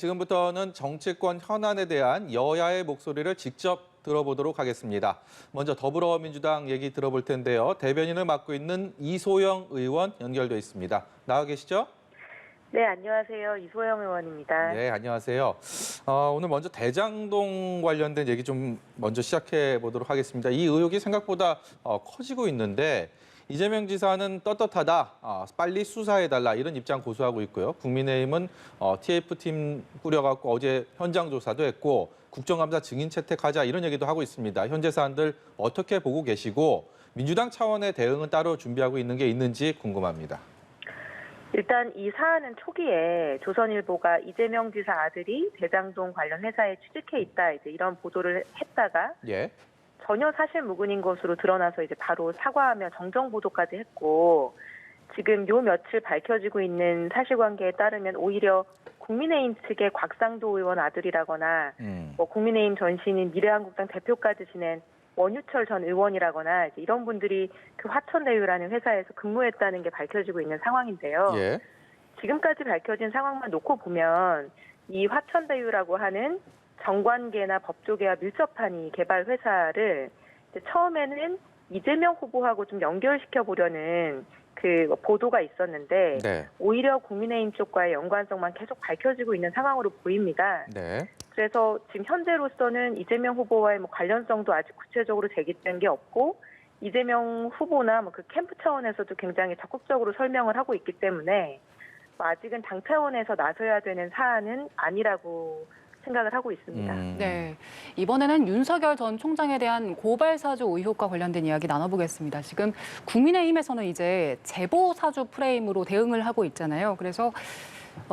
지금부터는 정치권 현안에 대한 여야의 목소리를 직접 들어보도록 하겠습니다. 먼저 더불어민주당 얘기 들어볼 텐데요. 대변인을 맡고 있는 이소영 의원 연결돼 있습니다. 나와 계시죠? 네, 안녕하세요. 이소영 의원입니다. 네, 안녕하세요. 오늘 먼저 대장동 관련된 얘기 좀 먼저 시작해 보도록 하겠습니다. 이 의혹이 생각보다 커지고 있는데 이재명 지사는 떳떳하다, 빨리 수사해달라 이런 입장 고수하고 있고요. 국민의힘은 TF팀 꾸려갖고 어제 현장 조사도 했고 국정감사 증인 채택하자 이런 얘기도 하고 있습니다. 현재 사안들 어떻게 보고 계시고 민주당 차원의 대응은 따로 준비하고 있는 게 있는지 궁금합니다. 일단 이 사안은 초기에 조선일보가 이재명 지사 아들이 대장동 관련 회사에 취직해 있다 이제 이런 보도를 했다가 전혀 사실 무근인 것으로 드러나서 이제 바로 사과하며 정정 보도까지 했고 지금 요 며칠 밝혀지고 있는 사실관계에 따르면 오히려 국민의힘 측의 곽상도 의원 아들이라거나 뭐 국민의힘 전신인 미래한국당 대표까지 지낸 원유철 전 의원이라거나 이제 이런 분들이 그 화천대유라는 회사에서 근무했다는 게 밝혀지고 있는 상황인데요. 지금까지 밝혀진 상황만 놓고 보면 이 화천대유라고 하는 정관계나 법조계와 밀접한 이 개발 회사를 처음에는 이재명 후보하고 좀 연결시켜 보려는 그 보도가 있었는데 오히려 국민의힘 쪽과의 연관성만 계속 밝혀지고 있는 상황으로 보입니다. 그래서 지금 현재로서는 이재명 후보와의 뭐 관련성도 아직 구체적으로 제기된 게 없고 이재명 후보나 뭐 그 캠프 차원에서도 굉장히 적극적으로 설명을 하고 있기 때문에 뭐 아직은 당 차원에서 나서야 되는 사안은 아니라고 생각을 하고 있습니다. 네, 이번에는 윤석열 전 총장에 대한 고발 사주 의혹과 관련된 이야기 나눠보겠습니다. 지금 국민의힘에서는 이제 제보 사주 프레임으로 대응을 하고 있잖아요. 그래서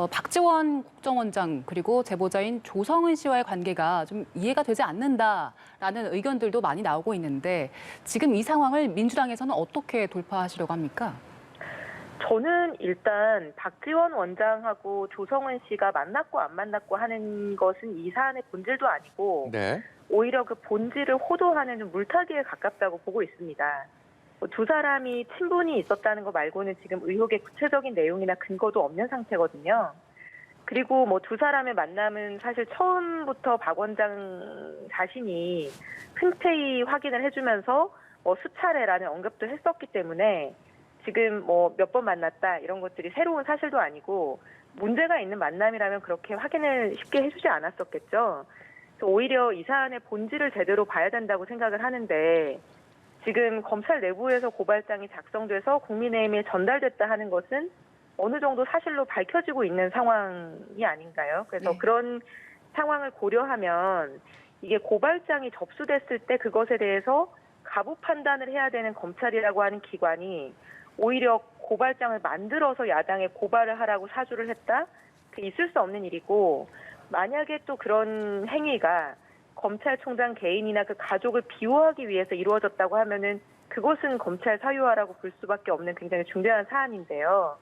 박지원 국정원장 그리고 제보자인 조성은 씨와의 관계가 좀 이해가 되지 않는다라는 의견들도 많이 나오고 있는데 지금 이 상황을 민주당에서는 어떻게 돌파하시려고 합니까? 저는 일단 박지원 원장하고 조성은 씨가 만났고 안 만났고 하는 것은 이 사안의 본질도 아니고 오히려 그 본질을 호도하는 좀 물타기에 가깝다고 보고 있습니다. 두 사람이 친분이 있었다는 거 말고는 지금 의혹의 구체적인 내용이나 근거도 없는 상태거든요. 그리고 뭐 두 사람의 만남은 사실 처음부터 박 원장 자신이 흔쾌히 확인을 해주면서 뭐 수차례라는 언급도 했었기 때문에 지금 뭐 몇 번 만났다 이런 것들이 새로운 사실도 아니고 문제가 있는 만남이라면 그렇게 확인을 쉽게 해주지 않았었겠죠. 그래서 오히려 이 사안의 본질을 제대로 봐야 된다고 생각을 하는데 지금 검찰 내부에서 고발장이 작성돼서 국민의힘에 전달됐다 하는 것은 어느 정도 사실로 밝혀지고 있는 상황이 아닌가요? 그래서 그런 상황을 고려하면 이게 고발장이 접수됐을 때 그것에 대해서 가부 판단을 해야 되는 검찰이라고 하는 기관이 오히려 고발장을 만들어서 야당에 고발을 하라고 사주를 했다? 그 있을 수 없는 일이고 만약에 또 그런 행위가 검찰총장 개인이나 그 가족을 비호하기 위해서 이루어졌다고 하면은 그것은 검찰 사유화라고 볼 수밖에 없는 굉장히 중대한 사안인데요.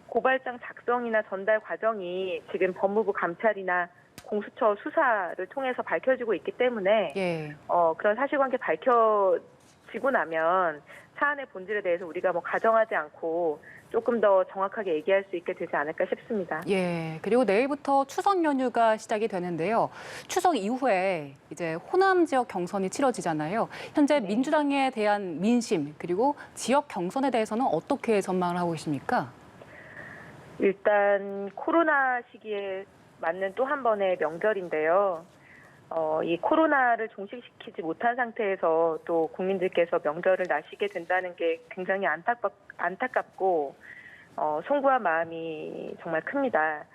고발장 작성이나 전달 과정이 지금 법무부 감찰이나 공수처 수사를 통해서 밝혀지고 있기 때문에 그런 사실관계 밝혀지고 나면 사안의 본질에 대해서 우리가 뭐 가정하지 않고 조금 더 정확하게 얘기할 수 있게 되지 않을까 싶습니다. 그리고 내일부터 추석 연휴가 시작이 되는데요. 추석 이후에 이제 호남 지역 경선이 치러지잖아요. 현재 민주당에 대한 민심 그리고 지역 경선에 대해서는 어떻게 전망을 하고 계십니까? 일단 코로나 시기에 맞는 또 한 번의 명절인데요. 이 코로나를 종식시키지 못한 상태에서 또 국민들께서 명절을 나시게 된다는 게 굉장히 안타깝고 송구한 마음이 정말 큽니다.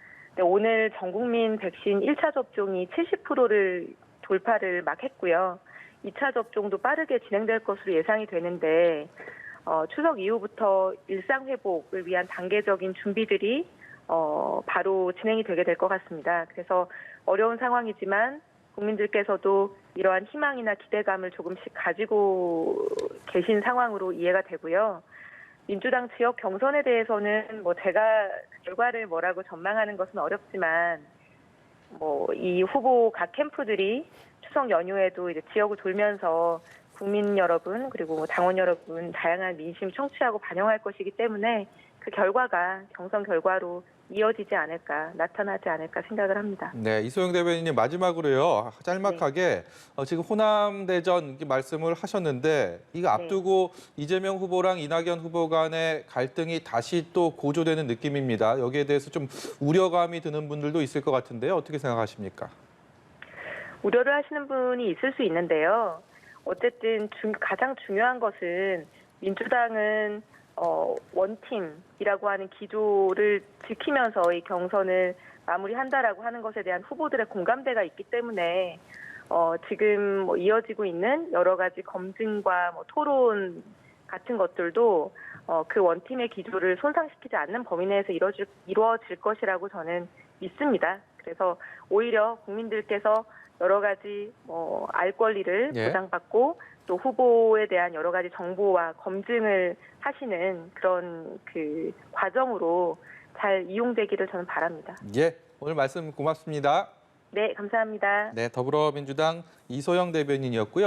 오늘 전 국민 백신 1차 접종이 70%를 돌파를 막 했고요. 2차 접종도 빠르게 진행될 것으로 예상이 되는데 추석 이후부터 일상 회복을 위한 단계적인 준비들이 바로 진행이 되게 될 것 같습니다. 그래서 어려운 상황이지만 국민들께서도 이러한 희망이나 기대감을 조금씩 가지고 계신 상황으로 이해가 되고요. 민주당 지역 경선에 대해서는 뭐 제가 결과를 뭐라고 전망하는 것은 어렵지만 뭐 이 후보 각 캠프들이 추석 연휴에도 이제 지역을 돌면서 국민 여러분 그리고 당원 여러분 다양한 민심 청취하고 반영할 것이기 때문에 그 결과가 경선 결과로 이어지지 않을까, 나타나지 않을까 생각을 합니다. 네, 이소영 대변인님 마지막으로요. 짤막하게 지금 호남 대전 이렇게 말씀을 하셨는데 이거 앞두고 이재명 후보랑 이낙연 후보 간의 갈등이 다시 또 고조되는 느낌입니다. 여기에 대해서 좀 우려감이 드는 분들도 있을 것 같은데요. 어떻게 생각하십니까? 우려를 하시는 분이 있을 수 있는데요. 어쨌든 가장 중요한 것은 민주당은 원팀이라고 하는 기조를 지키면서 이 경선을 마무리한다라고 하는 것에 대한 후보들의 공감대가 있기 때문에 지금 이어지고 있는 여러 가지 검증과 토론 같은 것들도 그 원팀의 기조를 손상시키지 않는 범위 내에서 이루어질 것이라고 저는 믿습니다. 그래서 오히려 국민들께서 여러 가지 알 권리를 보장받고 또 후보에 대한 여러 가지 정보와 검증을 하시는 그런 그 과정으로 잘 이용되기를 저는 바랍니다. 예, 오늘 말씀 고맙습니다. 네, 감사합니다. 네, 더불어민주당 이소영 대변인이었고요.